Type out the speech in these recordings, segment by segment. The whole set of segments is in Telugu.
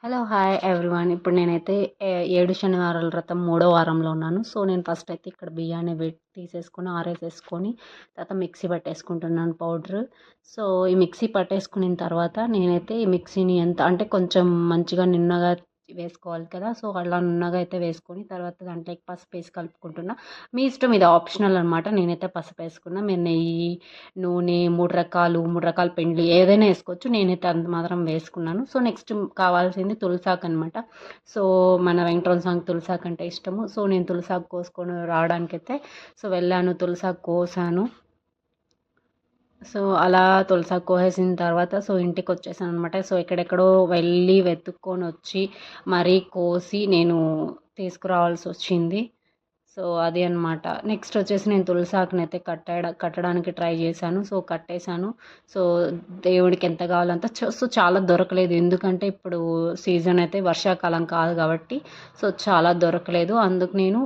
Hello hi everyone. ఇప్పుడు నేనైతే 7 శనివారాల వ్రతం మూడో వారంలో ఉన్నాను. సో నేను ఫస్ట్ అయితే ఇక్కడ బియ్యాన్ని తీసేసుకొని ఆరేసేసుకొని తర్వాత మిక్సీ పట్టేసుకుంటున్నాను పౌడర్. సో ఈ మిక్సీ పట్టేసుకున్న తర్వాత నేనైతే ఈ మిక్సీని ఎంత అంటే కొంచెం మంచిగా నిన్నగా వేసుకోవాలి కదా. సో అలా నున్నగా అయితే వేసుకొని తర్వాత దాంట్లోకి పసుపు వేసి కలుపుకుంటున్నా. మీ ఇష్టం, ఇది ఆప్షనల్ అనమాట. నేనైతే పసుపు వేసుకున్నా. మీరు నెయ్యి, నూనె, మూడు రకాల పిండి ఏదైనా వేసుకోవచ్చు. నేనైతే అంత మాత్రం వేసుకున్నాను. సో నెక్స్ట్ కావాల్సింది తులసాకు అనమాట. సో మన వెంకటరమణ స్వామికి తులసాకు అంటే ఇష్టము. సో నేను తులసాకు కోసుకొని రావడానికైతే వెళ్ళాను, తులసాకు కోసాను. సో అలా తులసాకు కోసేసిన తర్వాత సో ఇంటికి వచ్చేసాను అనమాట. సో ఎక్కడెక్కడో వెళ్ళి వెతుక్కొని వచ్చి మరీ కోసి నేను తీసుకురావాల్సి వచ్చింది. సో అది అనమాట. నెక్స్ట్ వచ్చేసి నేను తులసాకునైతే కట్టడానికి ట్రై చేశాను. సో కట్టేశాను. సో దేవుడికి ఎంత కావాలంత సో చాలా దొరకలేదు, ఎందుకంటే ఇప్పుడు సీజన్ అయితే వర్షాకాలం కాదు కాబట్టి సో చాలా దొరకలేదు. అందుకు నేను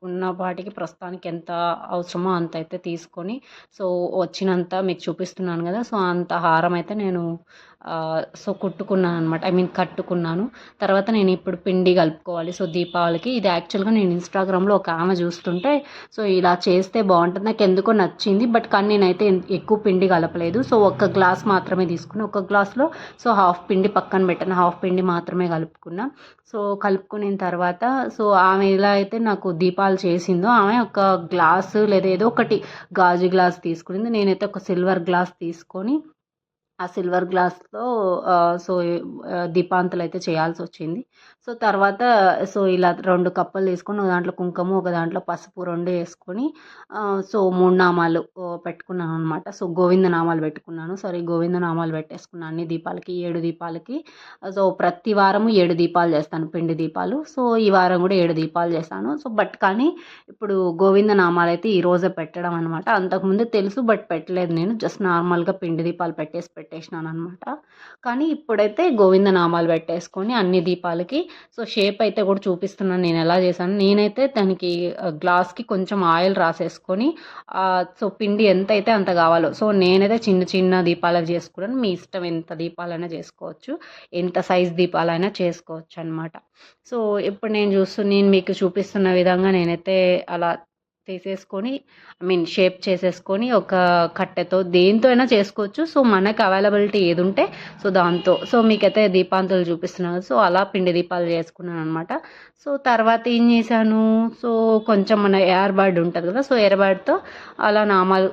ఉన్న వాటికి ప్రస్తుతానికి ఎంత అవసరమో అంత అయితే తీసుకొని సో వచ్చినంత మీకు చూపిస్తున్నాను కదా. సో అంత హారం అయితే నేను సో కుట్టుకున్నాను అనమాట, కట్టుకున్నాను. తర్వాత నేను ఇప్పుడు పిండి కలుపుకోవాలి. సో దీపావళికి ఇది యాక్చువల్గా నేను ఇన్స్టాగ్రామ్లో ఒక ఆమె చూస్తుంటే సో ఇలా చేస్తే బాగుంటుంది, నాకు ఎందుకో నచ్చింది. బట్ కానీ నేనైతే ఎక్కువ పిండి కలపలేదు. సో ఒక గ్లాస్ మాత్రమే తీసుకుని ఒక గ్లాస్లో సో హాఫ్ పిండి పక్కన పెట్టాను, హాఫ్ పిండి మాత్రమే కలుపుకున్నా. సో కలుపుకున్న తర్వాత సో ఆమె ఎలా అయితే నాకు దీపాలు చేసిందో ఆమె ఒక గ్లాసు లేదా ఏదో ఒకటి గాజు గ్లాస్ తీసుకునింది. నేనైతే ఒక సిల్వర్ గ్లాస్ తీసుకొని ఆ సిల్వర్ గ్లాస్లో సో దీపాంతలు అయితే చేయాల్సి వచ్చింది. సో తర్వాత సో ఇలా 2 కప్పులు తీసుకొని ఒక దాంట్లో కుంకుమ, ఒక దాంట్లో పసుపు 2 వేసుకొని సో 3 నామాలు పెట్టుకున్నాను అనమాట. సో గోవింద నామాలు పెట్టుకున్నాను, గోవింద నామాలు పెట్టేసుకున్నాను అన్ని దీపాలకి, 7 దీపాలకి. సో ప్రతి వారము 7 దీపాలు చేస్తాను, పిండి దీపాలు. సో ఈ వారం కూడా 7 దీపాలు చేస్తాను. సో బట్ కానీ ఇప్పుడు గోవింద నామాలు అయితే ఈరోజే పెట్టడం అనమాట. అంతకుముందు తెలుసు బట్ పెట్టలేదు, నేను జస్ట్ నార్మల్గా పిండి దీపాలు పెట్టేసినాను అనమాట. కానీ ఇప్పుడైతే గోవింద నామాలు పెట్టేసుకొని అన్ని దీపాలకి సో షేప్ అయితే కూడా చూపిస్తున్నాను నేను ఎలా చేశాను. నేనైతే దానికి గ్లాస్కి కొంచెం ఆయిల్ రాసేసుకొని సో పిండి ఎంత అయితే అంత కావాలో సో నేనైతే చిన్న చిన్న దీపాలు చేసుకున్నాను. మీ ఇష్టం, ఎంత దీపాలైనా చేసుకోవచ్చు, ఎంత సైజ్ దీపాలైనా చేసుకోవచ్చు అనమాట. సో ఇప్పుడు నేను మీకు చూపిస్తున్న విధంగా నేనైతే అలా తీసేసుకొని షేప్ చేసేసుకొని ఒక కట్టెతో దేంతో అయినా చేసుకోవచ్చు. సో మనకు అవైలబిలిటీ ఏది ఉంటే సో దాంతో. సో మీకైతే దీపాంతులు చూపిస్తున్నాను. సో అలా పిండి దీపాలు చేసుకున్నాను అనమాట. సో తర్వాత ఏం చేశాను, సో కొంచెం మన ఎయిర్ బర్డ్ ఉంటుంది కదా, సో ఎయిర్ బర్డ్తో అలా నామాలు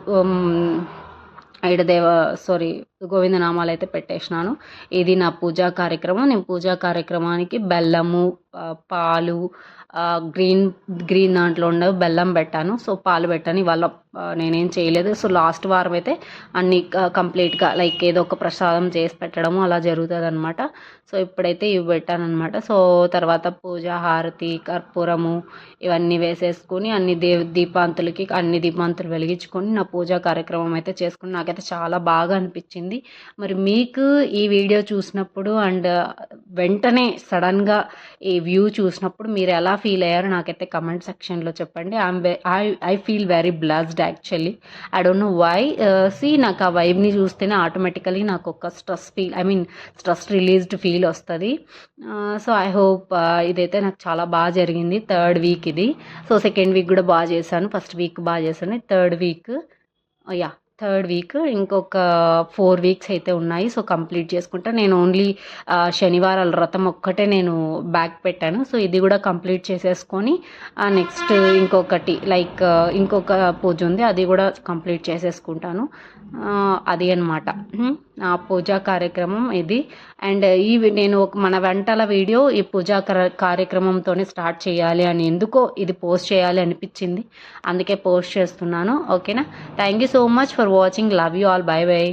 గోవింద నామాలు అయితే పెట్టేసినాను. ఇది నా పూజా కార్యక్రమం. నేను పూజా కార్యక్రమానికి బెల్లము, పాలు, గ్రీన్ దాంట్లో ఉండవు బెల్లం పెట్టాను. సో పాలు పెట్టాను. ఇవాళ నేనేం చేయలేదు. సో లాస్ట్ వారం అయితే అన్నీ కంప్లీట్గా లైక్ ఏదో ఒక ప్రసాదం చేసి పెట్టడము అలా జరుగుతుంది అనమాట. సో ఇప్పుడైతే ఇవి పెట్టాను అనమాట. సో తర్వాత పూజ, హారతి, కర్పూరము ఇవన్నీ వేసేసుకొని అన్ని దీపాంతులు వెలిగించుకొని నా పూజా కార్యక్రమం అయితే చేసుకుని నాకైతే చాలా బాగా అనిపించింది. మరి మీకు ఈ వీడియో చూసినప్పుడు అండ్ వెంటనే సడన్గా ఈ వ్యూ చూసినప్పుడు మీరు ఎలా ఫీల్ అయ్యారో నాకైతే కమెంట్ సెక్షన్లో చెప్పండి. I feel very blessed actually. I don't know why. నాకు ఆ వైబ్ని చూస్తేనే ఆటోమేటికలీ నాకు ఒక స్ట్రెస్ రిలీజ్డ్ ఫీల్ వస్తుంది. సో ఐ హోప్ ఇదైతే నాకు చాలా బాగా జరిగింది. 3rd వీక్ ఇది. సో 2nd వీక్ కూడా బాగా చేశాను, ఫస్ట్ వీక్ బాగా చేశాను, 3rd వీక్ 3rd వీక్ ఇంకొక 4 వీక్స్ అయితే ఉన్నాయి. సో కంప్లీట్ చేసుకుంటా. నేను ఓన్లీ శనివారాల వ్రతం ఒక్కటే నేను బ్యాక్ పెట్టాను. సో ఇది కూడా కంప్లీట్ చేసేసుకొని నెక్స్ట్ ఇంకొక పూజ ఉంది, అది కూడా కంప్లీట్ చేసేసుకుంటాను. అది అనమాట ఆ పూజా కార్యక్రమం ఇది. అండ్ నేను మన వంటల వీడియో ఈ పూజా కార్యక్రమంతోనే స్టార్ట్ చేయాలి అని ఎందుకో ఇది పోస్ట్ చేయాలి అనిపించింది, అందుకే పోస్ట్ చేస్తున్నాను. ఓకేనా, thank you so much for watching. Love you all. By by.